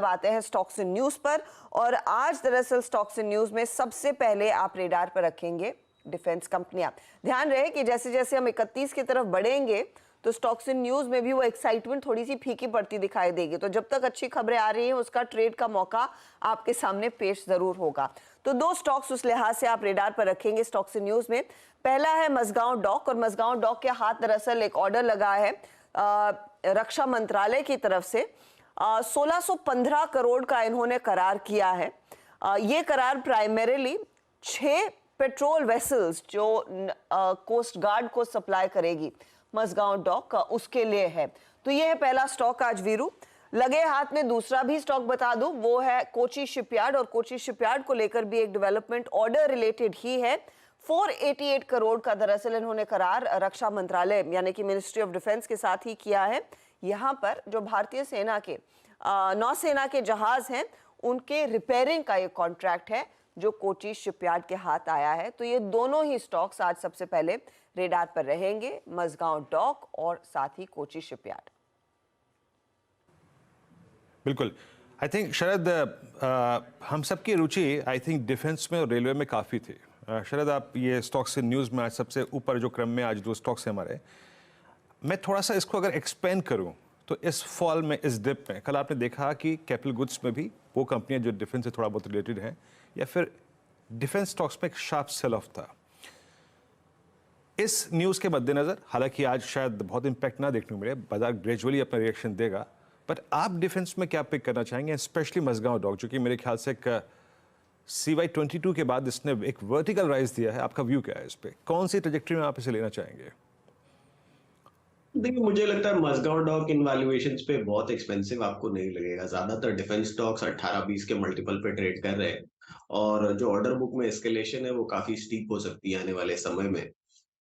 आते हैं stocks in news पर। और आज दरअसल स्टॉक्स इन न्यूज में सबसे पहले आप रेडार पर रखेंगे डिफेंस कंपनियां। ध्यान रहे कि जैसे जैसे हम 31 की तरफ बढ़ेंगे तो स्टॉक्स इन न्यूज में भी वो एक्साइटमेंट थोड़ी सी फीकी पड़ती दिखाई देगी। तो जब तक अच्छी खबरें आ रही हैं उसका ट्रेड का मौका आपके सामने पेश जरूर होगा। तो दो स्टॉक्स उस लिहाज से आप रेडार पर रखेंगे स्टॉक्स इन न्यूज में। पहला है मझगांव डॉक, और मझगांव डॉक के हाथ दरअसल एक ऑर्डर लगा है रक्षा मंत्रालय की तरफ से। 1615 करोड़ का इन्होंने करार किया है। ये करार प्राइमरीली 6 पेट्रोल वेसल्स जो कोस्ट गार्ड को सप्लाई करेगी मझगांव डॉक का, उसके लिए है। तो ये है पहला स्टॉक आज वीरू। लगे हाथ में दूसरा भी स्टॉक बता दूं, वो है कोची शिपयार्ड, और कोची शिपयार्ड को लेकर भी एक डेवलपमेंट ऑर्डर रिलेटेड ही है। 488 करोड़ का दरअसल इन्होंने करार रक्षा मंत्रालय यानी कि मिनिस्ट्री ऑफ डिफेंस के साथ ही किया है। यहाँ पर जो भारतीय सेना के नौसेना के जहाज हैं उनके रिपेयरिंग का ये कॉन्ट्रैक्ट है जो कोची शिपयार्ड के हाथ आया है। तो ये दोनों ही स्टॉक्स आज सबसे पहले रेडार पर रहेंगे, मझगांव डॉक और साथ ही कोची शिपयार्ड। बिल्कुल। आई थिंक शरद, हम सबकी रुचि आई थिंक डिफेंस में और रेलवे में काफ़ी थी। शरद, आप ये स्टॉक्स इन न्यूज़ में आज सबसे ऊपर जो क्रम में आज दो स्टॉक्स हैं हमारे, मैं थोड़ा सा इसको अगर एक्सपेंड करूं तो इस फॉल में, इस डिप में, कल आपने देखा कि कैपिटल गुड्स में भी वो कंपनियां जो डिफेंस से थोड़ा बहुत रिलेटेड हैं, या फिर डिफेंस स्टॉक्स में एक शार्प सेल ऑफ था। इस न्यूज़ के मद्देनज़र हालांकि आज शायद बहुत इंपैक्ट ना देखने को मिले, बाजार ग्रेजुअली अपना रिएक्शन देगा, बट आप डिफेंस में क्या पिक करना चाहेंगे, स्पेशली मझगांव डॉक, जो कि मेरे ख्याल से एक CY22 के बाद इसने एक वर्टिकल राइज दिया है। आपका व्यू क्या है इस पर? कौन सी ट्रेजेक्टरी में आप इसे लेना चाहेंगे? देखिए, मुझे लगता है मझगांव डॉक इन वैल्यूएशंस पे बहुत एक्सपेंसिव आपको नहीं लगेगा। ज्यादातर डिफेंस स्टॉक्स 18-20 के मल्टीपल पे ट्रेड कर रहे हैं, और जो ऑर्डर बुक में एस्केलेशन है वो काफी स्टीप हो सकती है आने वाले समय में।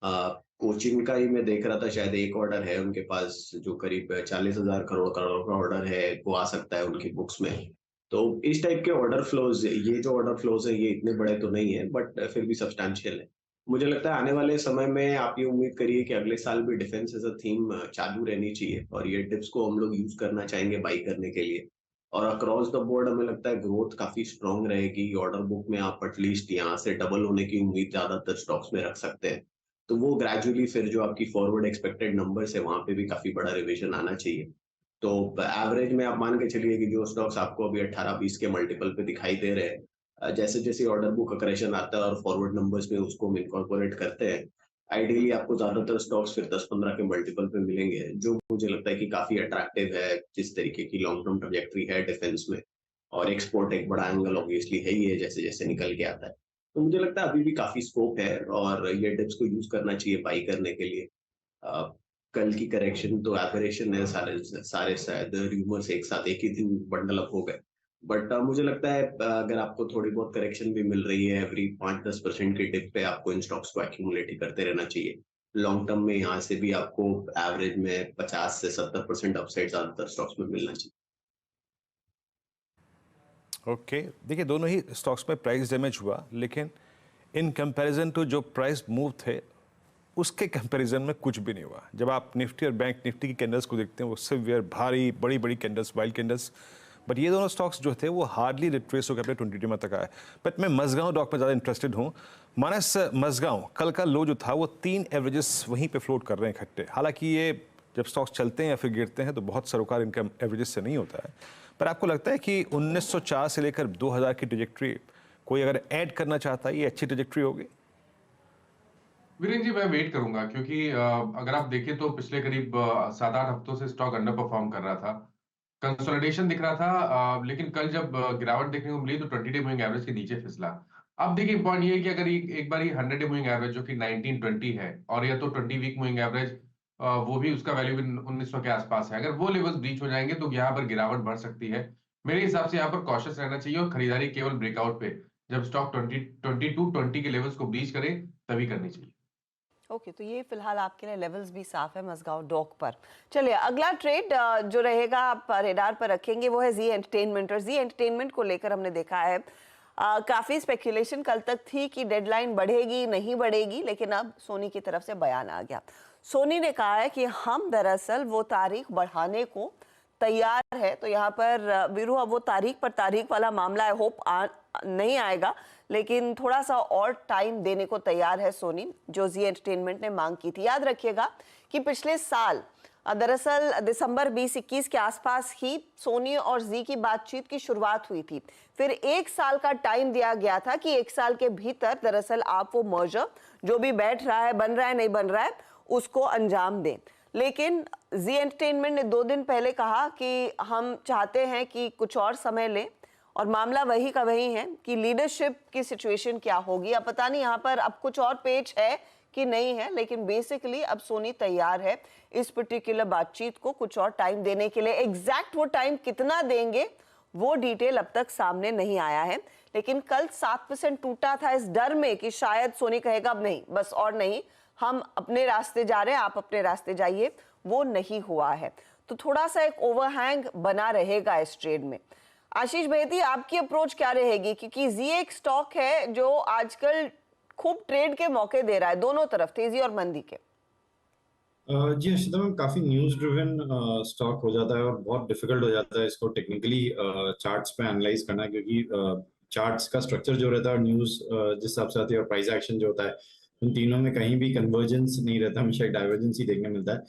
कोचिंग का ही मैं देख रहा था, शायद एक ऑर्डर है उनके पास जो करीब 40,000 करोड़ का ऑर्डर है, वो आ सकता है उनकी बुक्स में। तो इस टाइप के ऑर्डर फ्लोज, ये जो ऑर्डर फ्लोज है ये इतने बड़े तो नहीं है, बट फिर भी सब्सटैंशियल है। मुझे लगता है आने वाले समय में आप ये उम्मीद करिए कि अगले साल भी डिफेंस एज अ थीम चालू रहनी चाहिए, और ये टिप्स को हम लोग यूज करना चाहेंगे बाई करने के लिए। और अक्रॉस द बोर्ड हमें लगता है ग्रोथ काफी स्ट्रांग रहेगी। ऑर्डर बुक में आप एटलीस्ट यहाँ से डबल होने की उम्मीद ज्यादातर स्टॉक्स में रख सकते हैं। तो वो ग्रेजुअली फिर जो आपकी फॉरवर्ड एक्सपेक्टेड नंबर्स है वहां पे भी काफी बड़ा रिविजन आना चाहिए। तो एवरेज में आप मान के चलिए कि जो स्टॉक्स आपको अभी 18-20 के मल्टीपल पे दिखाई दे रहे हैं, जैसे जैसे ऑर्डर बुक अक्रेशन आता है और फॉरवर्ड नंबर्स में उसको हम इनकॉर्पोरेट करते हैं, आइडियली आपको ज्यादातर स्टॉक्स फिर 10-15 के मल्टीपल पे मिलेंगे, जो मुझे लगता है कि काफी अट्रैक्टिव है जिस तरीके की लॉन्ग टर्म ट्रजेक्टरी है डिफेंस में। और एक्सपोर्ट एक बड़ा एंगल ऑब्वियसली है ही है जैसे जैसे निकल के आता है। तो मुझे लगता है अभी भी काफी स्कोप है और ये डिप्स को यूज करना चाहिए बाई करने के लिए। अ, कल की करेक्शन तो एबरेशन है, सारे सारे शायद र्यूमर्स एक साथ एक ही दिन बंडल अप हो गए। बट मुझे लगता है अगर आपको थोड़ी बहुत करेक्शन भी मिल रही है एवरी 5-10% की डिप पे, आपको इन स्टॉक्स को एक्यूमुलेट ही करते रहना चाहिए। लॉन्ग टर्म में यहाँ से भी आपको एवरेज में 50 से 70% अपसाइड ज्यादातर स्टॉक्स में मिलना चाहिए। ओके, देखिए दोनों ही स्टॉक्स में प्राइस डैमेज हुआ, लेकिन इन कंपैरिजन टू जो प्राइस मूव थे उसके कंपैरिजन में कुछ भी नहीं हुआ। जब आप निफ्टी और बैंक निफ्टी की कैंडल्स को देखते हैं, वो सिवियर भारी बड़ी बड़ी कैंडल्स, वाइल्ड कैंडल्स, बट ये दोनों स्टॉक्स जो थे वो हार्डली रिट्रेस होकर अपने 22 में तक आए। बट मैं मझगांव डॉक में ज़्यादा इंटरेस्टेड हूँ। मानस, मझगांव कल का लो जो था वो 3 एवरेजेस वहीं पे फ्लोट कर रहे हैं इकट्ठे। हालांकि ये जब स्टॉक्स चलते हैं या फिर गिरते हैं तो बहुत सरोकार इनका एवरेजेस से नहीं होता है, पर आपको लगता है कि 1904 से लेकर 2000 की ट्रेजेक्ट्री कोई अगर ऐड करना चाहता है, ये अच्छी ट्रेजेक्ट्री होगी? वीरेंद्र जी, मैं वेट करूंगा क्योंकि अगर आप देखें तो पिछले करीब 7-8 हफ्तों से स्टॉक अंडर परफॉर्म कर रहा था। कंसोलिडेशन दिख रहा था, लेकिन कल जब गिरावट देखने को मिली तो 20 डे मूविंग एवरेज के नीचे फिसला। अब देखिए, पॉइंट ये है कि अगर एक बार 100 डे मूविंग एवरेज जो कि 1920 है, और या तो 20 वीक मूविंग एवरेज, वो भी उसका वैल्यू भी 1900 के आसपास है, अगर वो लेवल्स ब्रीच हो जाएंगे तो यहाँ पर गिरावट बढ़ सकती है। मेरे हिसाब से यहाँ पर कॉशियस रहना चाहिए और खरीदारी केवल ब्रेकआउट पे, जब स्टॉक 2220 के लेवल्स को ब्रीच करे तभी करनी चाहिए। ओके, तो ये फिलहाल आपके लिए लेवल्स भी साफ है मझगांव डॉक पर। चलिए, अगला ट्रेड जो रहेगा आप रेडार पर रखेंगे वो है जी एंटरटेनमेंट। और जी एंटरटेनमेंट को लेकर हमने देखा है काफी स्पेकुलेशन कल तक थी कि डेडलाइन बढ़ेगी नहीं बढ़ेगी, लेकिन अब सोनी की तरफ से बयान आ गया। सोनी ने कहा है कि हम दरअसल वो तारीख बढ़ाने को तैयार है। तो यहाँ पर वीरू अब वो तारीख पर तारीख वाला मामला है, होप नहीं आएगा, लेकिन थोड़ा सा और टाइम देने को तैयार है सोनी, जो जी एंटरटेनमेंट ने मांग की थी। याद रखिएगा कि पिछले साल दरअसल दिसंबर 2021 के आसपास ही सोनी और जी की बातचीत की शुरुआत हुई थी। फिर 1 साल का टाइम दिया गया था कि 1 साल के भीतर दरअसल आप वो मर्जर जो भी बैठ रहा है, बन रहा है, नहीं बन रहा है, उसको अंजाम दें। लेकिन जी एंटरटेनमेंट ने 2 दिन पहले कहा कि हम चाहते हैं कि कुछ और समय लें, और मामला वही का वही है कि लीडरशिप की सिचुएशन क्या होगी। अब पता नहीं यहाँ पर अब कुछ और पेच है कि नहीं है, लेकिन बेसिकली अब सोनी तैयार है इस पर्टिकुलर बातचीत को कुछ और टाइम देने के लिए। एग्जैक्ट वो टाइम कितना देंगे वो डिटेल अब तक सामने नहीं आया है, लेकिन कल 7% टूटा था इस डर में कि शायद सोनी कहेगा अब नहीं, बस और नहीं, हम अपने रास्ते जा रहे हैं, आप अपने रास्ते जाइए। वो नहीं हुआ है, तो थोड़ा सा एक ओवरहैंग बना रहेगा इस ट्रेड में। आशीष बेदी, आपकी अप्रोच क्या रहेगी, क्योंकि जी एक स्टॉक है जो आजकल खूब ट्रेड के मौके दे रहा है, दोनों तरफ, तेजी और मंदी के। जी अर्षिता मैम, काफी न्यूज ड्रिवन स्टॉक हो जाता है और बहुत डिफिकल्ट हो जाता है इसको टेक्निकली चार्ट्स पे एनालाइज करना, क्योंकि चार्ट्स का स्ट्रक्चर जो रहता है और न्यूज जिस हिसाब से आती है और प्राइस एक्शन जो होता है, उन तीनों में कहीं भी कन्वर्जेंस नहीं रहता, हमेशा एक डाइवर्जेंस ही देखने मिलता है।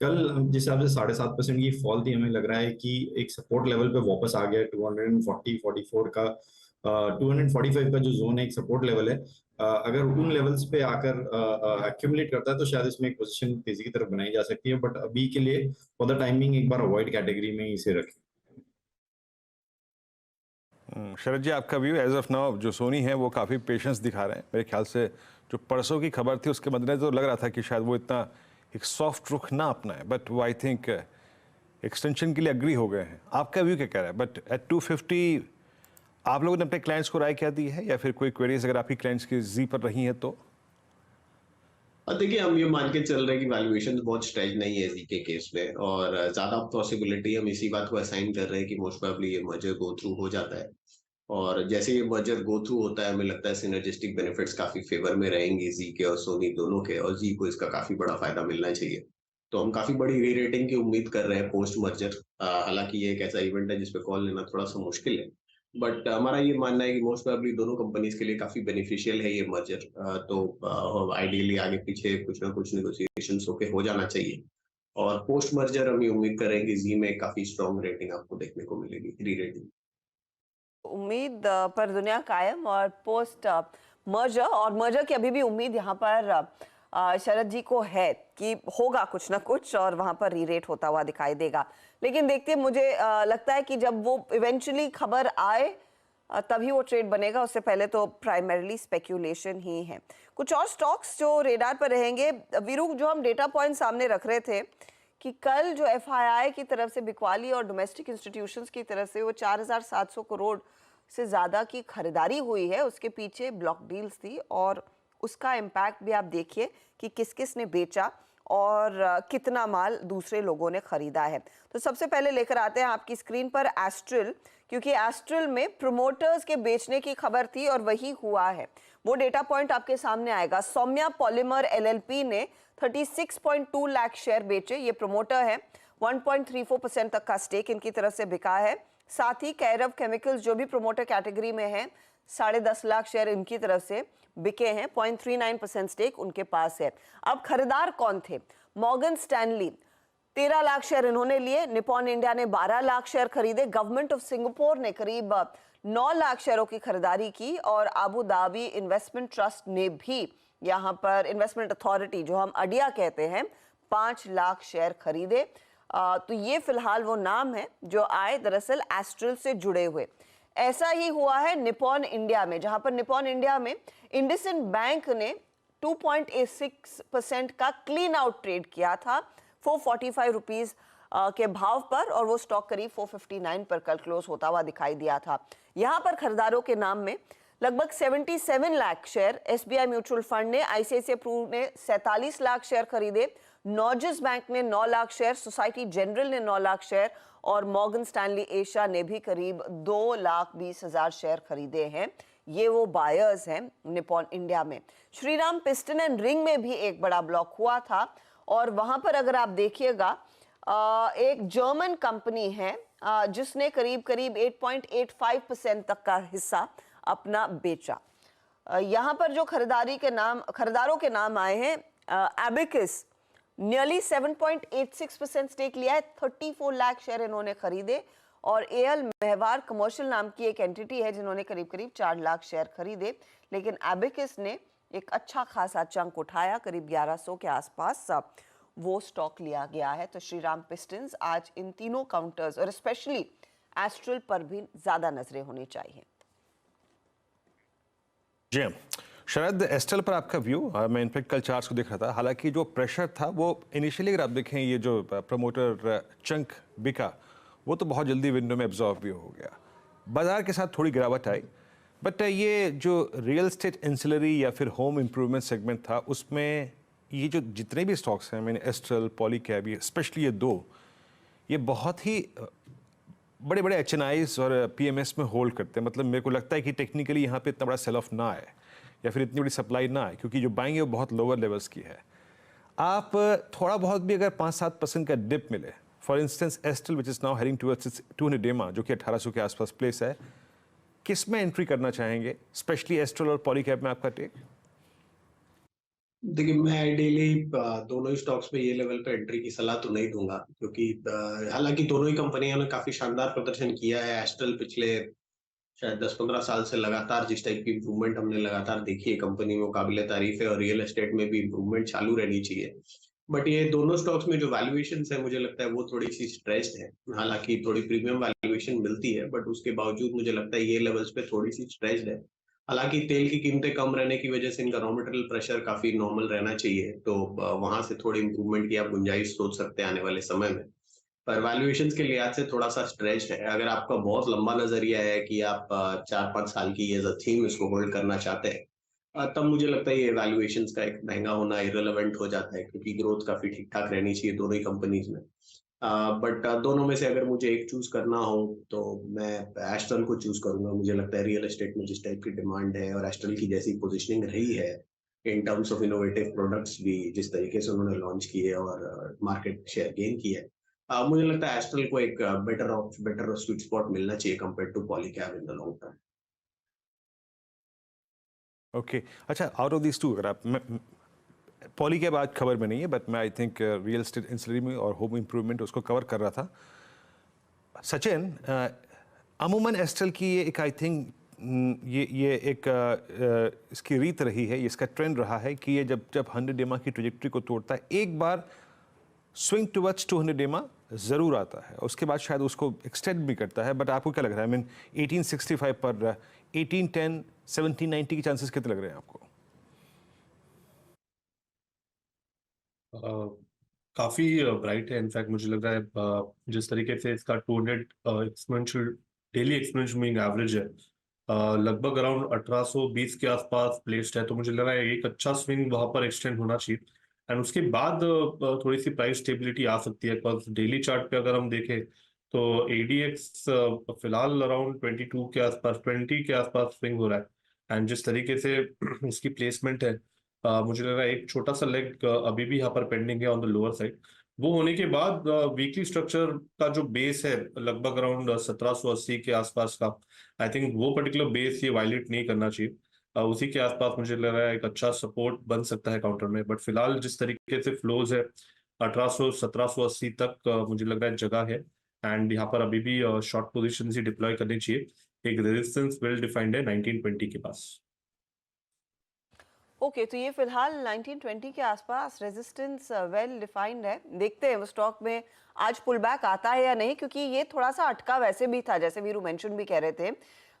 कल जिस हिसाब से 7.5% की फॉल थी, हमें लग रहा है कि एक सपोर्ट लेवल पे वापस आ गया 240-44 का 245 का जो जोन है, एक सपोर्ट लेवल है। अगर उन लेवल्स पे आकर एक्यूमुलेट करता है तो शायद इसमें एक पोजीशन तेजी की तरफ बनाई जा सकती है, बट अभी के लिए फॉर द टाइमिंग एक बार अवॉइड कैटेगरी में ही इसे रखें। शरद जी, आपका व्यू एज ऑफ नाउ? जो सोनी है वो काफ़ी पेशेंस दिखा रहे हैं। मेरे ख्याल से जो परसों की खबर थी उसके मद्देनजर तो लग रहा था कि शायद वो इतना एक सॉफ्ट रुख ना अपनाए, बट वो आई थिंक एक्सटेंशन के लिए अग्री हो गए हैं। आपका व्यू क्या कह रहा है? बट एट 250 आप लोगों ने अपने क्लाइंट्स को राय क्या दी है, या फिर कोई क्वेरीज अगर आपकी क्लाइंट्स की जी पर रही है तो? देखिए, हम ये मान के चल रहे हैं कि वैल्यूएशन बहुत स्ट्रेच नहीं है जी के केस में, और ज्यादा पॉसिबिलिटी हम इसी बात को असाइन कर रहे हैं कि मोस्ट प्रोबेबली ये मर्जर गो थ्रू हो जाता है। और जैसे ये मर्जर गो थ्रू होता है, हमें लगता है सिनर्जिस्टिक बेनिफिट्स काफी फेवर में रहेंगे जी के और सोनी दोनों के, और जी को इसका काफी बड़ा फायदा मिलना चाहिए। तो हम काफी बड़ी री रेटिंग की उम्मीद कर रहे हैं पोस्ट मर्जर। हालांकि ये एक ऐसा इवेंट है जिसपे कॉल लेना थोड़ा सा मुश्किल है, बट हमारा ये मानना है कि मोस्ट प्रोबेबली दोनों कंपनीज के लिए काफी बेनिफिशियल है ये मर्जर। तो आइडियली आगे पीछे कुछ ना कुछ नेगोशिएशन होके हो जाना चाहिए, और पोस्ट मर्जर हम ये उम्मीद करें कि जी में काफी स्ट्रॉन्ग रेटिंग आपको देखने को मिलेगी, री रेटिंग। उम्मीद पर दुनिया कायम, और पोस्ट मर्जर और मर्जर की अभी भी उम्मीद यहाँ पर शरद जी को है कि होगा कुछ ना कुछ, और वहां पर री रेट होता हुआ दिखाई देगा। लेकिन देखते, मुझे लगता है कि जब वो इवेंचुअली खबर आए तभी वो ट्रेड बनेगा, उससे पहले तो प्राइमरीली स्पेक्यूलेशन ही है। कुछ और स्टॉक्स जो रेडार पर रहेंगे वीरू, जो हम डेटा पॉइंट सामने रख रहे थे कि कल जो एफआईआई की तरफ से बिकवाली और डोमेस्टिक इंस्टीट्यूशंस की तरफ से वो 4700 करोड़ से ज़्यादा की खरीदारी हुई है, उसके पीछे ब्लॉक डील्स थी, और उसका इम्पैक्ट भी आप देखिए कि किस किस ने बेचा और कितना माल दूसरे लोगों ने खरीदा है। तो सबसे पहले लेकर आते हैं आपकी स्क्रीन पर एस्ट्रल, क्योंकि एस्ट्रल में प्रोमोटर्स के बेचने की खबर थी और वही हुआ है। वो डेटा पॉइंट आपके सामने आएगा। सौम्या पॉलीमर एलएलपी ने 36.2 लाख शेयर बेचे, ये प्रोमोटर है। 1.34% तक का स्टेक इनकी तरफ से बिका है। साथ ही कैरव केमिकल्स जो भी प्रोमोटर कैटेगरी में है, 10.5 लाख शेयर इनकी तरफ से बिके हैं। 0.39% स्टेक उनके पास है। अब खरीदार कौन थे? मॉर्गन स्टैनली 13 लाख शेयर इन्होंने लिए, निपॉन इंडिया ने 12 लाख शेयर खरीदे, गवर्नमेंट ऑफ सिंगापुर ने करीब 9 लाख शेयरों की खरीदारी की, और अबू धाबी इन्वेस्टमेंट ट्रस्ट ने भी यहाँ पर, इन्वेस्टमेंट अथॉरिटी जो हम अडिया कहते हैं, 5 लाख शेयर खरीदे। तो ये फिलहाल वो नाम है जो आए दरअसल एस्ट्रल से जुड़े हुए। ऐसा ही हुआ है निपॉन इंडिया में, जहां पर निपॉन इंडिया में इंडसइंड बैंक ने 2.86% का क्लीन आउट ट्रेड किया था 445 रुपीज के भाव पर, और वो स्टॉक करीब 459 पर कल क्लोज होता हुआ दिखाई दिया था। यहां पर खरीदारों के नाम में लगभग 77 lakh share SBI mutual fund ने, आईसीआईसीआई प्रू ने 47 लाख शेयर खरीदे, नॉर्जिस बैंक ने 9 लाख शेयर, सोसाइटी जनरल ने 9 लाख शेयर, और मॉर्गन स्टैनली एशिया ने भी करीब 2,20,000 शेयर खरीदे हैं। ये वो बायर्स हैं निपॉन इंडिया में। श्रीराम पिस्टन एंड रिंग में भी एक बड़ा ब्लॉक हुआ था, और वहां पर अगर आप देखिएगा एक जर्मन कंपनी है जिसने करीब करीब 8.85% तक का हिस्सा अपना बेचा। यहाँ पर जो खरीदारों के नाम आए हैं, एबिकस नियरली 7.86% स्टेक लिया है, 34 लाख शेयर इन्होंने खरीदे। और एएल मेहवार कमर्शियल नाम की एक एंटिटी है जिन्होंने करीब करीब 4 लाख शेयर खरीदे, लेकिन एबिकस ने एक अच्छा खासा चंक उठाया, करीब 1100 के आसपास वो स्टॉक लिया गया है। तो श्रीराम पिस्टन्स आज इन तीनों काउंटर्स और स्पेशली एस्ट्रल पर भी ज्यादा नजरें होनी चाहिए। जी शरद, एस्ट्रल पर आपका व्यू? मैं इनफैक्ट कल चार्ट्स को देख रहा था, हालांकि जो प्रेशर था वो इनिशियली अगर आप देखें ये जो प्रमोटर चंक बिका वो तो बहुत जल्दी विंडो में एब्जॉर्ब भी हो गया, बाजार के साथ थोड़ी गिरावट आई। बट ये जो रियल एस्टेट एंसिलरी या फिर होम इम्प्रूवमेंट सेगमेंट था उसमें ये जो जितने भी स्टॉक्स हैं, मैंने एस्ट्रल, पॉलीकैब, स्पेशली ये दो, ये बहुत ही बड़े बड़े HNIs और PMS में होल्ड करते हैं। मतलब मेरे को लगता है कि टेक्निकली यहाँ पे इतना बड़ा सेल ऑफ ना आए या फिर इतनी बड़ी सप्लाई ना आए, क्योंकि जो बाइंग है वो बहुत लोअर लेवल्स की है। आप थोड़ा बहुत भी अगर 5-7% का डिप मिले, for instance astral which is now heading towards 200 डेमा जो कि 1800 के आसपास प्लेस है, किस में एंट्री करना चाहेंगे, स्पेशली एस्ट्रल और पॉलीकैब में आपका टेक? देखिए, मैं आइडियली दोनों ही स्टॉक्स पे ये लेवल पे एंट्री की सलाह तो नहीं दूंगा, क्योंकि हालांकि दोनों ही कंपनियों ने काफी शानदार प्रदर्शन किया है। एस्ट्रल पिछले शायद 10-15 साल से लगातार जिस टाइप की इंप्रूवमेंट हमने लगातार देखी है कंपनी में, काबिले तारीफ है, और रियल एस्टेट में भी इंप्रूवमेंट चालू रहनी चाहिए। बट ये दोनों स्टॉक्स में जो वैल्यूएशन है मुझे लगता है वो थोड़ी सी स्ट्रेच्ड है। हालांकि थोड़ी प्रीमियम वैल्यूएशन मिलती है, बट उसके बावजूद मुझे लगता है ये लेवल्स पे थोड़ी सी स्ट्रेच्ड है। हालांकि तेल की कीमतें कम रहने की वजह से इनका रॉ मटेरियल प्रेशर काफी नॉर्मल रहना चाहिए, तो वहां से थोड़ी इंप्रूवमेंट की आप गुंजाइश सोच सकते हैं आने वाले समय में। पर वैल्यूएशंस के लिहाज से थोड़ा सा स्ट्रेच्ड है। अगर आपका बहुत लंबा नजरिया है कि आप 4-5 साल की एज अ थीम इसको होल्ड करना चाहते हैं, तब मुझे लगता है ये वैल्यूएशंस का एक महंगा होना इररिलेवेंट हो जाता है, क्योंकि ग्रोथ काफी ठीक ठाक रहनी चाहिए दोनों ही कंपनीज में। बट दोनों में से अगर मुझे एक चूज करना हो तो मैं एस्ट्रल को चूज करूंगा। मुझे लगता है रियल एस्टेट में जिस टाइप की डिमांड है और एस्ट्रल की जैसी पोजीशनिंग रही है in terms of innovative products भी जिस तरीके से उन्होंने लॉन्च किए और मार्केट शेयर गेन किया है, मुझे लगता है एस्ट्रल को एक बेटर स्वीट स्पॉट मिलना चाहिए compare to Polycab in the long term. Okay, अच्छा, आउट ऑफ दिस टू अगर आप, पॉलीकैब आज खबर में नहीं है, बट मैं I think real estate ancillary में और होम इम्प्रूवमेंट उसको कवर कर रहा था। सचिन, अमूमन एस्ट्रल की ये एक आई थिंक ये एक इसकी रीत रही है, इसका ट्रेंड रहा है कि ये जब 100 डेमा की ट्रेजेक्ट्री को तोड़ता है, एक बार स्विंग टुवर्ड्स 200 डेमा ज़रूर आता है, उसके बाद शायद उसको एक्सटेंड भी करता है। बट आपको क्या लग रहा है, आई मीन 1865 पर 1810, 1790 के चांसेस कितने लग रहे हैं आपको? काफी ब्राइट है। इनफैक्ट मुझे लग रहा है जिस तरीके से इसका 200 exponential daily exponential moving average है लगभग अराउंड 1820 के आसपास प्लेस्ड है, तो मुझे लग रहा है एक अच्छा स्विंग वहां पर एक्सटेंड होना चाहिए। एंड उसके बाद थोड़ी सी प्राइस स्टेबिलिटी आ सकती है, बिकॉज डेली चार्ट पे अगर हम देखें तो ADX फिलहाल अराउंड 22 के आसपास, 20 के आसपास स्विंग हो रहा है। एंड जिस तरीके से इसकी प्लेसमेंट है, मुझे लग रहा है एक छोटा सा लेग अभी भी यहाँ पर पेंडिंग है ऑन द लोअर साइड। वो होने के बाद वीकली स्ट्रक्चर का जो बेस है लगभग अराउंड 1780 के आसपास का, आई थिंक वो पर्टिकुलर बेस ये वायलेट नहीं करना चाहिए। उसी के आसपास मुझे लग रहा है एक अच्छा सपोर्ट बन सकता है काउंटर में। बट फिलहाल जिस तरीके से फ्लोज है 1800-1780 तक मुझे लग रहा है जगह है, एंड यहाँ पर अभी भी शॉर्ट पोजीशन ही डिप्लॉय करनी चाहिए। एक रेजिस्टेंस वेल डिफाइंड है 1920 के पास। ओके, तो ये फिलहाल 1920 के आसपास रेजिस्टेंस वेल डिफाइंड है। देखते हैं वो स्टॉक में आज पुल बैक आता है या नहीं, क्योंकि ये थोड़ा सा अटका वैसे भी था, जैसे वीरू मेंशन भी कह रहे थे।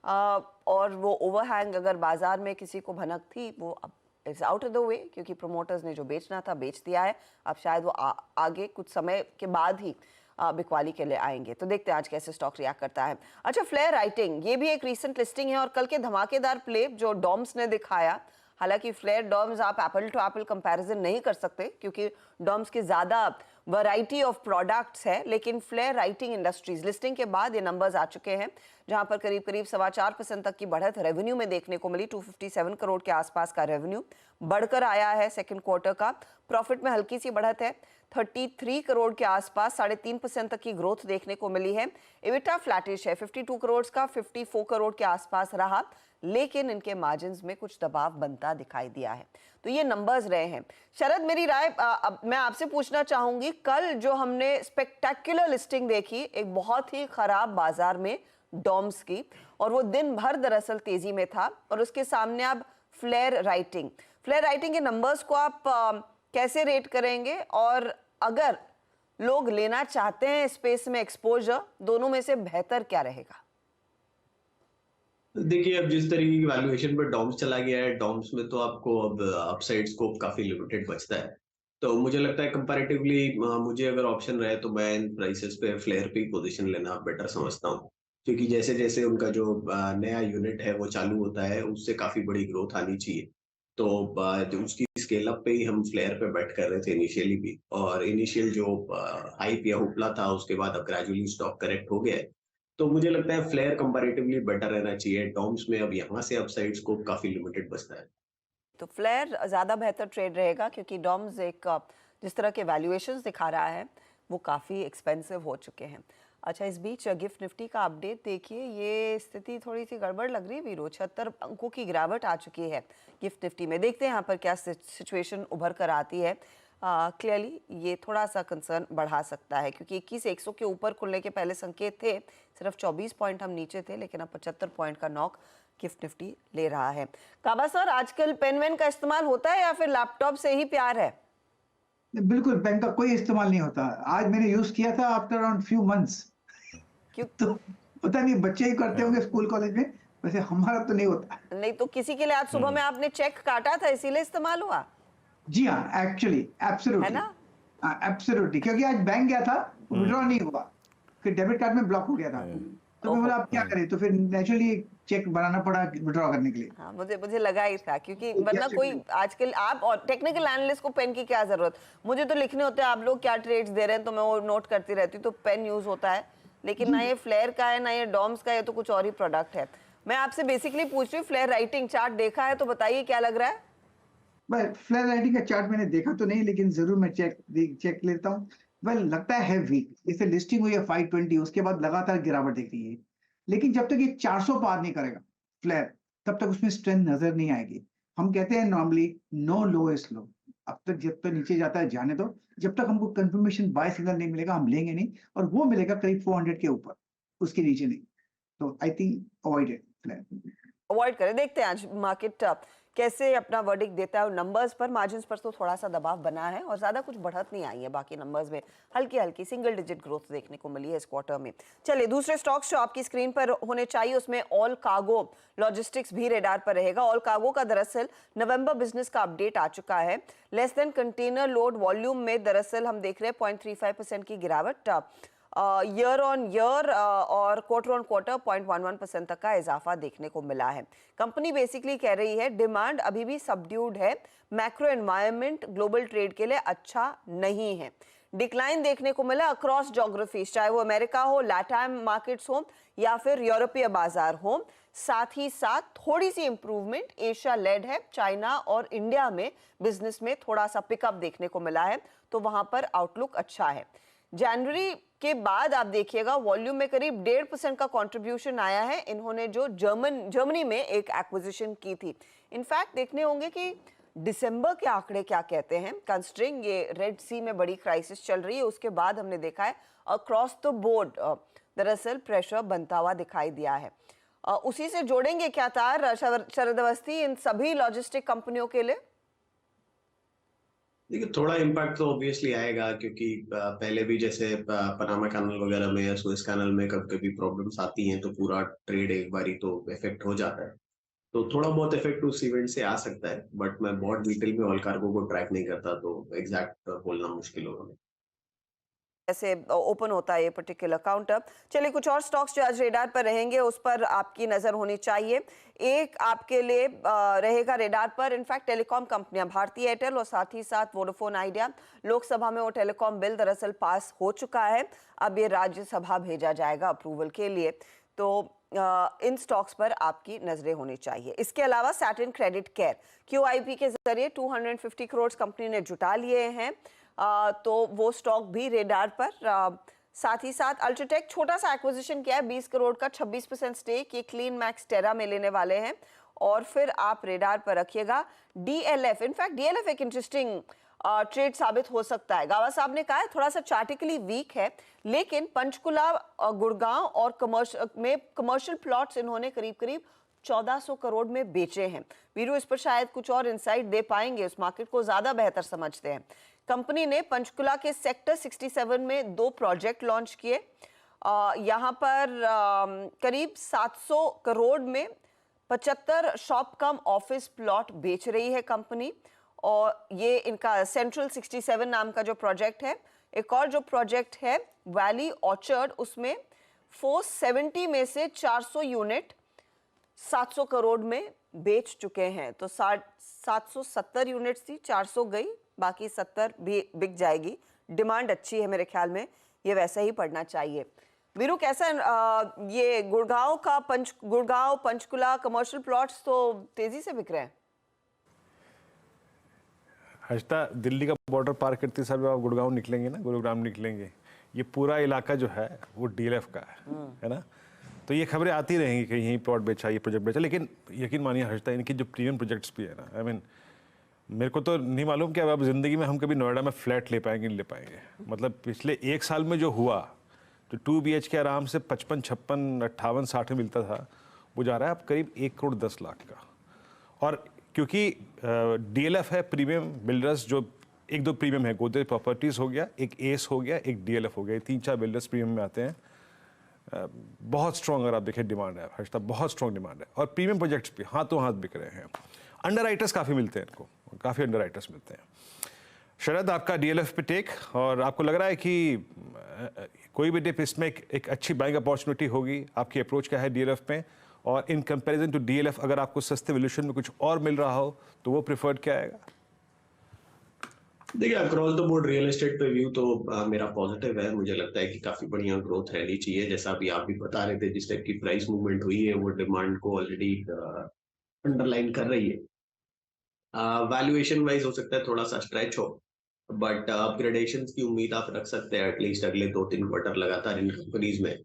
और वो ओवरहैंग अगर बाजार में किसी को भनक थी वो अब it's out of the way, क्योंकि प्रमोटर्स ने जो बेचना था बेच दिया है। अब शायद वो आगे कुछ समय के बाद ही बिकवाली के लिए आएंगे। तो देखते हैं आज कैसे स्टॉक रिएक्ट करता है। अच्छा, फ्लेयर राइटिंग ये भी एक रीसेंट लिस्टिंग है और कल के धमाकेदार प्ले जो डॉम्स ने दिखाया। हालांकि फ्लेयर डॉम्स आप एप्पल टू एप्पल कंपैरिजन नहीं कर सकते, क्योंकि डॉम्स की ज़्यादा वैरायटी ऑफ प्रोडक्ट्स है, लेकिन फ्लेयर राइटिंग इंडस्ट्रीज लिस्टिंग के बाद ये नंबर्स आ चुके हैं, जहां पर करीब करीब 4.25% तक की बढ़त रेवेन्यू में देखने को मिली। 257 करोड़ के आसपास का रेवेन्यू बढ़कर आया है सेकंड क्वार्टर का। प्रॉफिट में हल्की सी बढ़त है, 33 करोड़ के आसपास 3.5% तक की ग्रोथ देखने को मिली है। एबिटा फ्लैटिश है, 52 करोड़ का 54 करोड़ के आसपास रहा, लेकिन इनके मार्जिन्स में कुछ दबाव बनता दिखाई दिया है। तो ये नंबर्स रहे हैं। शरद, मेरी राय अब मैं आपसे पूछना चाहूंगी, कल जो हमने स्पेक्टेकुलर लिस्टिंग देखी एक बहुत ही खराब बाजार में डॉम्स की, और वो दिन भर दरअसल तेजी में था, और उसके सामने आप फ्लेयर राइटिंग के नंबर्स को आप कैसे रेट करेंगे, और अगर लोग लेना चाहते हैं स्पेस में एक्सपोजर, दोनों में से बेहतर क्या रहेगा? देखिए, अब जिस तरीके की वैल्यूएशन पे डॉम्स चला गया है, डॉम्स में तो आपको अब अपसाइड स्कोप काफी लिमिटेड बचता है। तो मुझे लगता है कंपैरेटिवली मुझे अगर ऑप्शन रहे तो मैं इन प्राइसेस पे फ्लेयर पे ही पोजीशन लेना बेटर समझता हूँ, क्योंकि जैसे जैसे उनका जो नया यूनिट है वो चालू होता है, उससे काफी बड़ी ग्रोथ आनी चाहिए। तो जो उसकी स्केल अप पे ही हम फ्लेयर पे बेट कर रहे थे इनिशियली भी, और इनिशियल जो हाइप या हुपला था उसके बाद अब ग्रेजुअली स्टॉक करेक्ट हो गया है। तो मुझे लगता है फ्लेयर कंपैरेटिवली बेटर रहना चाहिए। डॉम्स में अब यहाँ से अपसाइड स्कोप काफी लिमिटेड बचता है। तो फ्लेयर ज्यादा बेहतर ट्रेड रहेगा, क्योंकि डॉम्स एक जिस तरह के वैल्यूएशंस दिखा रहा है वो काफ़ी एक्सपेंसिव हो चुके हैं। अच्छा, इस बीच गिफ्ट निफ्टी का अपडेट देखिए, ये स्थिति थोड़ी सी गड़बड़ लग रही है वीरो। 76 अंकों की गिरावट आ चुकी है गिफ्ट निफ्टी में। देखते हैं यहाँ पर क्या सिचुएशन उभर कर आती है। क्लियरली ये थोड़ा सा कंसर्न बढ़ा सकता है, क्योंकि 21,100 के ऊपर खुलने के पहले संकेत थे, सिर्फ 24 पॉइंट हम नीचे थे, लेकिन अब 75 पॉइंट का नॉक गिफ्ट निफ्टी ले रहा है। काबा सर, आजकल पेन वेन का इस्तेमाल होता है या फिर लैपटॉप से ही प्यार है? बिल्कुल, पेन का कोई इस्तेमाल नहीं होता। आज मैंने यूज किया था आफ्टर अराउंड फ्यू मंथ्स। क्यों? तो पता नहीं बच्चे ही करते होंगे स्कूल कॉलेज में, वैसे हमारा तो नहीं होता। नहीं तो किसी के लिए आज सुबह में आपने चेक काटा था, इसीलिए इस्तेमाल हुआ? जी हाँ, एक्चुअली है एब्सोल्युटली ना? एब्सोल्युटली, क्योंकि आज बैंक गया था, विड्रॉ नहीं हुआ, फिर डेबिट कार्ड में ब्लॉक हो गया था, तो मैं बोला अब क्या करें, तो फिर नेचुरली चेक बनाना पड़ा विड्रॉ करने के लिए। हाँ, मुझे लगा ही था, क्योंकि तो वरना क्या कोई चेक आजकल आप और टेक्निकल एनालिस्ट को पेन की क्या जरूरत। मुझे तो लिखने होते हैं आप लोग क्या ट्रेड्स दे रहे हैं, तो मैं वो नोट करती रहती हूँ, तो पेन यूज होता है। लेकिन ना ये फ्लेयर का है ना ये डॉम्स का है, तो कुछ और ही प्रोडक्ट है। मैं आपसे बेसिकली पूछ रही हूँ, फ्लेयर राइटिंग चार्ट देखा है तो बताइए क्या लग रहा है? वेल, फ्लैट राइटिंग का चार्ट मैंने देखा तो नहीं, लेकिन जरूर मैं चेक लेता हूँ। वेल, लगता है वीक। जैसे लिस्टिंग हुई है 520, उसके बाद लगातार गिरावट दिख रही है, लेकिन जब तक ये 400 पार नहीं करेगा फ्लैट, तब तक उसमें स्ट्रेंथ नजर नहीं आएगी। हम कहते हैं normally no low is low. अब तक जब तक नीचे जाता है जाने दो, जब तक हमको कंफर्मेशन बाय सिग्नल नहीं मिलेगा हम लेंगे नहीं, और वो मिलेगा करीब 400 के ऊपर, उसके नीचे नहीं। तो I think avoid it flat. Avoid करें। देखते हैं आज मार्केट कैसे अपना वर्डिक्ट देता है। और नंबर्स पर, मार्जिन्स पर तो थोड़ा सा दबाव बना है, और ज्यादा कुछ बढ़त नहीं आई है। बाकी नंबर्स में हल्की हल्की सिंगल डिजिट ग्रोथ देखने को मिली है इस क्वार्टर में। चलिए, दूसरे स्टॉक्स जो आपकी स्क्रीन पर होने चाहिए, उसमें ऑल कार्गो लॉजिस्टिक्स भी रेडार पर रहेगा। ऑल कार्गो का दरअसल नवंबर बिजनेस का अपडेट आ चुका है। Less than container load volume में दरअसल हम देख रहे हैं 0.35% की गिरावट ईयर ऑन ईयर, और क्वार्टर ऑन क्वार्टर 0.11% तक का इजाफा देखने को मिला है। कंपनी बेसिकली कह रही है डिमांड अभी भी सबड्यूड है, मैक्रो एनवायरनमेंट ग्लोबल ट्रेड के लिए अच्छा नहीं है। डिक्लाइन देखने को मिला अक्रॉस ज्योग्राफीज, चाहे वो अमेरिका हो, लैटाम मार्केट्स हो, या फिर यूरोपीय बाजार हो। साथ ही साथ थोड़ी सी इंप्रूवमेंट एशिया लेड है, चाइना और इंडिया में बिजनेस में थोड़ा सा पिकअप देखने को मिला है, तो वहां पर आउटलुक अच्छा है। जनवरी के बाद आप देखिएगा वॉल्यूम में करीब 1.5% का कंट्रीब्यूशन आया है। इन्होंने जो जर्मनी में एक एक्विजिशन की थी। इनफैक्ट देखने होंगे कि दिसंबर के आंकड़े क्या कहते हैं, कंसिडरिंग ये रेड सी में बड़ी क्राइसिस चल रही है। उसके बाद हमने देखा है अक्रॉस द बोर्ड दरअसल प्रेशर बनता हुआ दिखाई दिया है। उसी से जोड़ेंगे क्या तार शरद अवस्थी इन सभी लॉजिस्टिक कंपनियों के लिए? देखिए, थोड़ा इम्पैक्ट तो ऑब्वियसली आएगा, क्योंकि पहले भी जैसे पनामा कैनल वगैरह में या सुएज कैनल में कभी कभी प्रॉब्लम्स आती हैं, तो पूरा ट्रेड एक बारी तो इफेक्ट हो जाता है। तो थोड़ा बहुत इफेक्ट उस इवेंट से आ सकता है, बट मैं बहुत डिटेल में ऑल कार्गो को ट्रैक नहीं करता, तो एग्जैक्ट बोलना मुश्किल होगा। ऐसे ओपन होता है ये पर्टिकुलर काउंटर। चलिए, कुछ और स्टॉक्स जो आज रेडार पर रहेंगे उस पर आपकी नजर होनी चाहिए। एक आपके लिए रहेगा रेडार पर इनफैक्ट टेलीकॉम कंपनियां, भारती एयरटेल और साथ ही साथ वोडाफोन आइडिया। लोकसभा में वो टेलीकॉम बिल दरअसल पास हो चुका है, अब ये राज्यसभा भेजा जाएगा अप्रूवल के लिए। तो इन स्टॉक्स पर आपकी नजरें होनी चाहिए। इसके अलावा सैटिन क्रेडिट केयर QIP के जरिए 250 करोड़ कंपनी ने जुटा लिए हैं। तो वो स्टॉक भी रेडार पर। साथ ही साथ अल्ट्राटेक छोटा सा एक्विजिशन किया है, 20 करोड़ का 26% स्टेक ये क्लीन मैक्स टेरा में लेने वाले हैं, और फिर आप रेडार पर रखिएगा डीएलएफ। इनफैक्ट डीएलएफ एक इंटरेस्टिंग ट्रेड साबित हो सकता है। गावा साहब ने कहा है थोड़ा सा चार्टिकली वीक है, लेकिन पंचकुला गुड़गांव और कमर्शियल प्लॉट्स इन्होंने करीब करीब 1400 करोड़ में बेचे हैं। वीरू इस पर शायद कुछ और इंसाइट दे पाएंगे, उस मार्केट को ज्यादा बेहतर समझते हैं। कंपनी ने पंचकुला के सेक्टर 67 में 2 प्रोजेक्ट लॉन्च किए। यहाँ पर करीब 700 करोड़ में 75 शॉप कम ऑफिस प्लॉट बेच रही है कंपनी, और ये इनका सेंट्रल 67 नाम का जो प्रोजेक्ट है। एक और जो प्रोजेक्ट है वैली ऑर्चर्ड, उसमें 470 में से 400 यूनिट 700 करोड़ में बेच चुके हैं। तो 770 यूनिट्स थी, 400 गई, बाकी 70 भी बिक जाएगी। डिमांड अच्छी है मेरे ख्याल में, ये वैसा ही पड़ना चाहिए। वीरू कैसा ये गुड़गांव पंचकुला कमर्शियल प्लॉट्स तो तेजी से बिक रहे हैं? हर्षिता, दिल्ली का बॉर्डर पार करते समय आप गुड़गांव निकलेंगे ना, गुरुग्राम निकलेंगे, ये पूरा इलाका जो है वो डीएलएफ का है ना। तो ये खबरें आती रहेंगी कि यहीं प्लॉट बेचा, ये प्रोजेक्ट बेचा, लेकिन यकीन मानिए हर्षिता, इनकी जो प्रीमियम प्रोजेक्ट्स भी है ना, आई मीन मेरे को तो नहीं मालूम कि अब ज़िंदगी में हम कभी नोएडा में फ्लैट ले पाएंगे नहीं ले पाएंगे। मतलब पिछले 1 साल में जो हुआ, तो 2 BHK आराम से 55, 56, 58, 60 में मिलता था, वो जा रहा है अब करीब 1 करोड़ 10 लाख का। और क्योंकि डीएलएफ है प्रीमियम बिल्डर्स, जो 1-2 प्रीमियम है, गोदरेज प्रॉपर्टीज़ हो गया, एक एस हो गया, एक डीएलएफ हो गया, 3-4 बिल्डर्स प्रीमियम में आते हैं। बहुत स्ट्रॉन्ग, अगर आप देखें डिमांड है हर्षिता, बहुत स्ट्रॉन्ग डिमांड है, और प्रीमियम प्रोजेक्ट्स भी हाथों हाथ बिक रहे हैं। अंडरराइटर्स काफ़ी मिलते हैं इनको, काफ़ी अंडरराइटर्स मिलते हैं। शरद, आपका डीएलएफ पे टेक, और आपको लग रहा है कि कोई भी डिप इसमें एक अच्छी बाइंग अपॉर्चुनिटी होगी? आपकी अप्रोच क्या है डीएलएफ पे, और इन कंपैरिजन टू डीएलएफ अगर आपको सस्ते वैल्यूएशन में कुछ और मिल रहा हो तो वो प्रिफर्ड क्या आएगा? देखिए, across the board real estate पे व्यू तो मेरा पॉजिटिव है। मुझे लगता है कि काफी बढ़िया ग्रोथ रहनी चाहिए। जैसा अभी आप भी बता रहे थे, जिस टाइप की प्राइस मूवमेंट हुई है वो डिमांड को ऑलरेडी अंडरलाइन कर रही है। वैल्यूएशन वाइज हो सकता है थोड़ा सा स्ट्रेच हो, बट अपग्रेडेशन की उम्मीद आप रख सकते हैं एटलीस्ट अगले 2-3 क्वार्टर लगातार इन कंपनीज में।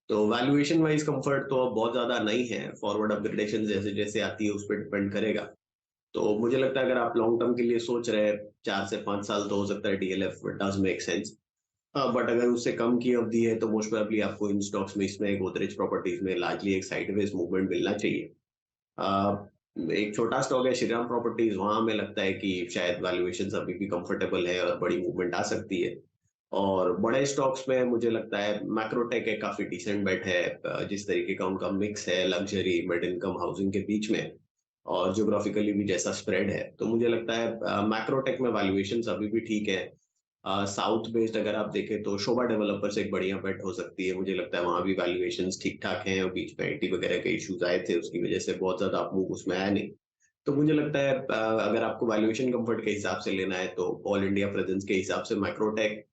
तो वैल्यूएशन वाइज कंफर्ट तो अब बहुत ज्यादा नहीं है, फॉरवर्ड अपग्रेडेशन जैसे जैसे आती है उस पर डिपेंड करेगा। तो मुझे लगता है अगर आप लॉन्ग टर्म के लिए सोच रहे हैं 4 से 5 साल, तो हो सकता है DLF does make sense. But अगर उससे कम की अवधि है तो मोस्ट प्रोबेबली आपको इन स्टॉक्स में, इसमें गोदरेज प्रॉपर्टीज में लार्जली एक साइडवेज मूवमेंट मिलना चाहिए। एक छोटा स्टॉक है श्रीराम प्रॉपर्टीज, वहां हमें लगता है कि शायद वैल्यूएशन अभी भी कंफर्टेबल है और बड़ी मूवमेंट आ सकती है। और बड़े स्टॉक्स में मुझे लगता है मैक्रोटेक एक काफी डिसेंट बेट है, जिस तरीके का उनका मिक्स है लग्जरी मिड इनकम हाउसिंग के बीच में, और ज्योग्राफिकली भी जैसा स्प्रेड है, तो मुझे लगता है मैक्रोटेक में वैल्यूएशंस अभी भी ठीक है। साउथ बेस्ड अगर आप देखें तो शोभा डेवलपर्स एक बढ़िया बेट हो सकती है। मुझे लगता है वहां भी वैल्यूएशंस ठीक ठाक हैं, और बीच में आईटी वगैरह के इश्यूज आए थे, उसकी वजह से बहुत ज्यादा मूव उसमें आया नहीं। तो मुझे लगता है अगर आपको वैल्यूएशन कंफर्ट के हिसाब से लेना है तो ऑल इंडिया प्रेजेंस के हिसाब से मैक्रोटेक,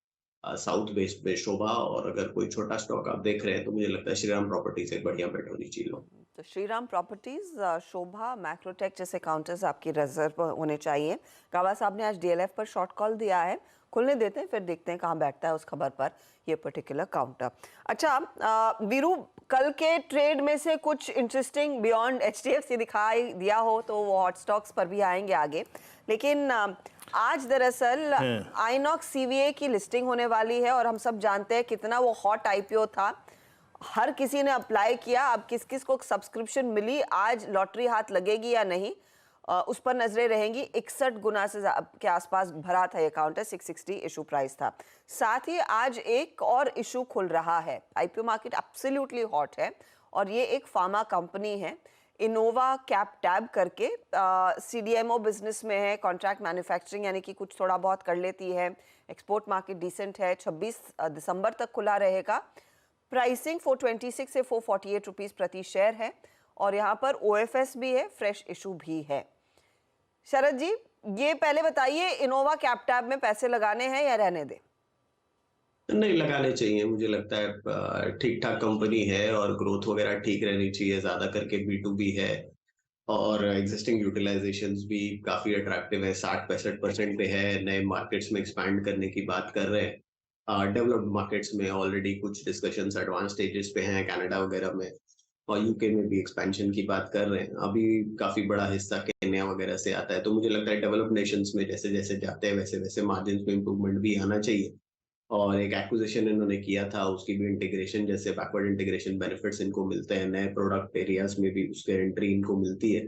साउथ बेस्ड पे शोभा, और अगर कोई छोटा स्टॉक आप देख रहे हैं तो मुझे लगता है श्रीराम प्रॉपर्टीज एक बढ़िया बेट होनी चाहिए। तो श्रीराम प्रॉपर्टीज, शोभा, मैक्रोटेक जैसे काउंटर्स आपकी रिजर्व होने चाहिए। गावा साहब ने आज डीएलएफ पर शॉर्ट कॉल दिया है, खुलने देते हैं फिर देखते हैं कहाँ बैठता है उस खबर पर ये पर्टिकुलर काउंटर। अच्छा वीरू, कल के ट्रेड में से कुछ इंटरेस्टिंग बियॉन्ड एचडीएफसी दिखाई दिया हो तो वो हॉट स्टॉक्स पर भी आएंगे आगे, लेकिन आज दरअसल आइनॉक्स सीवीए की लिस्टिंग होने वाली है, और हम सब जानते हैं कितना वो हॉट आईपीओ था, हर किसी ने अप्लाई किया। अब किस किस को सब्सक्रिप्शन मिली, आज लॉटरी हाथ लगेगी या नहीं, उस पर नजरें रहेंगी। 61 गुना से के आसपास भरा था ये अकाउंट है, 660 इशू प्राइस था। साथ ही आज एक और इशू खुल रहा है, आईपीओ मार्केट एब्सोल्युटली हॉट है, और ये एक फार्मा कंपनी है इनोवा कैप टैब करके, सीडीएमओ बिजनेस में है, कॉन्ट्रैक्ट मैन्युफैक्चरिंग यानी कि कुछ थोड़ा बहुत कर लेती है, एक्सपोर्ट मार्केट डिसेंट है, 26 दिसंबर तक खुला रहेगा। प्राइसिंग 426 से 448 रुपीस प्रति शेयर है, और यहाँ पर ओएफएस भी है, फ्रेश इशू भी है। शरद जी, ये पहले बताइए, इनोवा कैप टैब में पैसे लगाने हैं या रहने दें? नहीं, लगाने चाहिए। मुझे लगता है ठीक ठाक कंपनी है और ग्रोथ वगैरह ठीक रहनी चाहिए, ज्यादा करके B2B है, और एग्जिस्टिंग यूटिलाइजेशंस भी काफी अट्रैक्टिव है, 60-65% पे है। नए मार्केट्स में एक्सपैंड करने की बात कर रहे हैं। डेवलप्ड मार्केट्स में ऑलरेडी कुछ डिस्कशंस एडवांस स्टेजेस पे हैं, कनाडा वगैरह में, और यूके में भी एक्सपेंशन की बात कर रहे हैं। अभी काफी बड़ा हिस्सा केन्या वगैरह से आता है, तो मुझे लगता है डेवलप्ड नेशंस में जैसे जैसे जाते हैं वैसे वैसे मार्जिन में इंप्रूवमेंट भी आना चाहिए। और एक एक्विजिशन इन्होंने किया था, उसकी भी इंटीग्रेशन, जैसे बैकवर्ड इंटीग्रेशन बेनिफिट्स इनको मिलते हैं, नए प्रोडक्ट एरियाज में भी उसके एंट्री इनको मिलती है,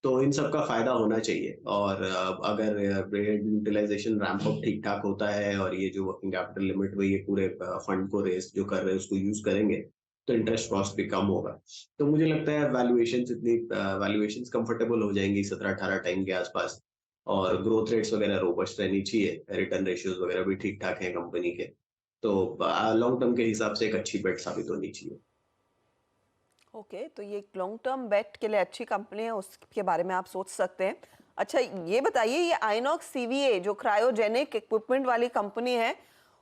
तो इन सब का फायदा होना चाहिए। और अगर यूटिलाइजेशन रैंप अप ठीक ठाक होता है और ये जो वर्किंग कैपिटल लिमिट हुई है पूरे फंड को रेस जो कर रहे हैं उसको यूज करेंगे, तो इंटरेस्ट कॉस्ट भी कम होगा। तो मुझे लगता है वैल्यूएशंस कंफर्टेबल हो जाएंगी 17-18 टाइम के आसपास, और ग्रोथ रेट्स वगैरह रोबस्ट रहनी चाहिए, रिटर्न रेशियोज वगैरह भी ठीक ठाक हैं कंपनी के, तो लॉन्ग टर्म के हिसाब से एक अच्छी बेट साबित होनी चाहिए। ओके, तो ये लॉन्ग टर्म बेट के लिए अच्छी कंपनी है, उसके बारे में आप सोच सकते हैं। अच्छा, ये बताइए, ये आइनॉक्स सीवीए जो क्रायोजेनिक इक्विपमेंट वाली कंपनी है,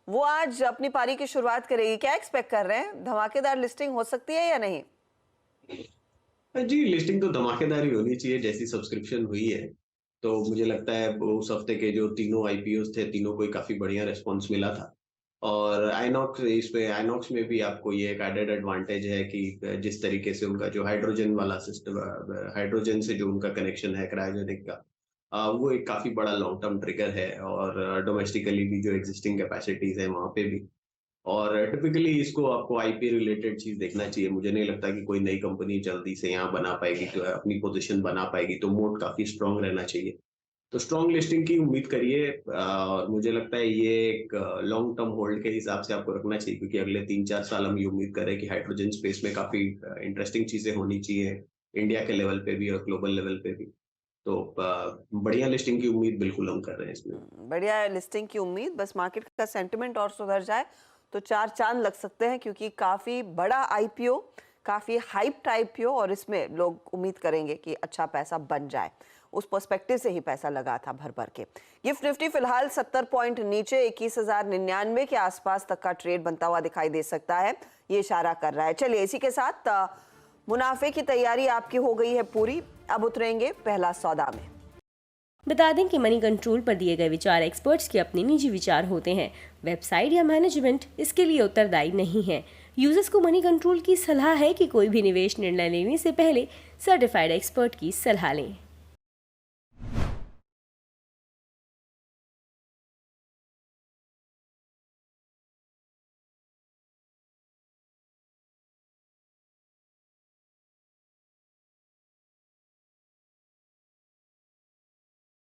वो आज अपनी पारी की शुरुआत करेगी, क्या एक्सपेक्ट कर रहे हैं? धमाकेदार लिस्टिंग हो सकती है या नहीं? जी, लिस्टिंग तो धमाकेदार ही होनी चाहिए, जैसी सब्सक्रिप्शन हुई है। तो मुझे लगता है उस हफ्ते के जो तीनों आईपीओस थे, तीनों को ही काफी बढ़िया रिस्पॉन्स मिला था। और आइनॉक्स में भी आपको ये एक एडेड एडवांटेज है कि जिस तरीके से उनका जो हाइड्रोजन वाला सिस्टम, हाइड्रोजन से जो उनका कनेक्शन है क्रायोजेनिक का, वो एक काफी बड़ा लॉन्ग टर्म ट्रिगर है, और डोमेस्टिकली भी जो एग्जिस्टिंग कैपेसिटीज है वहां पे भी। और टिपिकली इसको आपको आईपी रिलेटेड चीज देखना चाहिए। मुझे नहीं लगता कि कोई नई कंपनी जल्दी से यहाँ बना पाएगी, तो अपनी पोजीशन बना पाएगी, तो मोड काफी स्ट्रांग रहना चाहिए। तो स्ट्रांग लिस्टिंग की उम्मीद करिए, और मुझे लगता है ये एक लॉन्ग टर्म होल्ड के हिसाब से आपको रखना चाहिए, क्योंकि अगले 3-4 साल हम ये उम्मीद करें कि हाइड्रोजन स्पेस में काफी इंटरेस्टिंग चीजें होनी चाहिए, इंडिया के लेवल पे भी और ग्लोबल लेवल पे भी। तो बढ़िया लिस्टिंग की उम्मीद बिल्कुल हम कर रहे हैं इसमें। बढ़िया लिस्टिंग की उम्मीद, बस मार्केट का सेंटिमेंट और सुधर जाए तो 4 चांद लग सकते हैं, क्योंकि काफी बड़ा आईपीओ, काफी हाइप्ड आईपीओ, और इसमें लोग उम्मीद करेंगे कि अच्छा पैसा बन जाए। उस पर्सपेक्टिव से ही पैसा लगा था भर भर के। गिफ्ट निफ्टी फिलहाल 70 पॉइंट नीचे 21,099 के आसपास तक का ट्रेड बनता हुआ दिखाई दे सकता है, ये इशारा कर रहा है। चलिए, इसी के साथ मुनाफे की तैयारी आपकी हो गई है पूरी। अब उतरेंगे पहला सौदा में। बता दें कि मनी कंट्रोल पर दिए गए विचार एक्सपर्ट्स के अपने निजी विचार होते हैं। वेबसाइट या मैनेजमेंट इसके लिए उत्तरदायी नहीं है। यूजर्स को मनी कंट्रोल की सलाह है कि कोई भी निवेश निर्णय लेने से पहले सर्टिफाइड एक्सपर्ट की सलाह लें।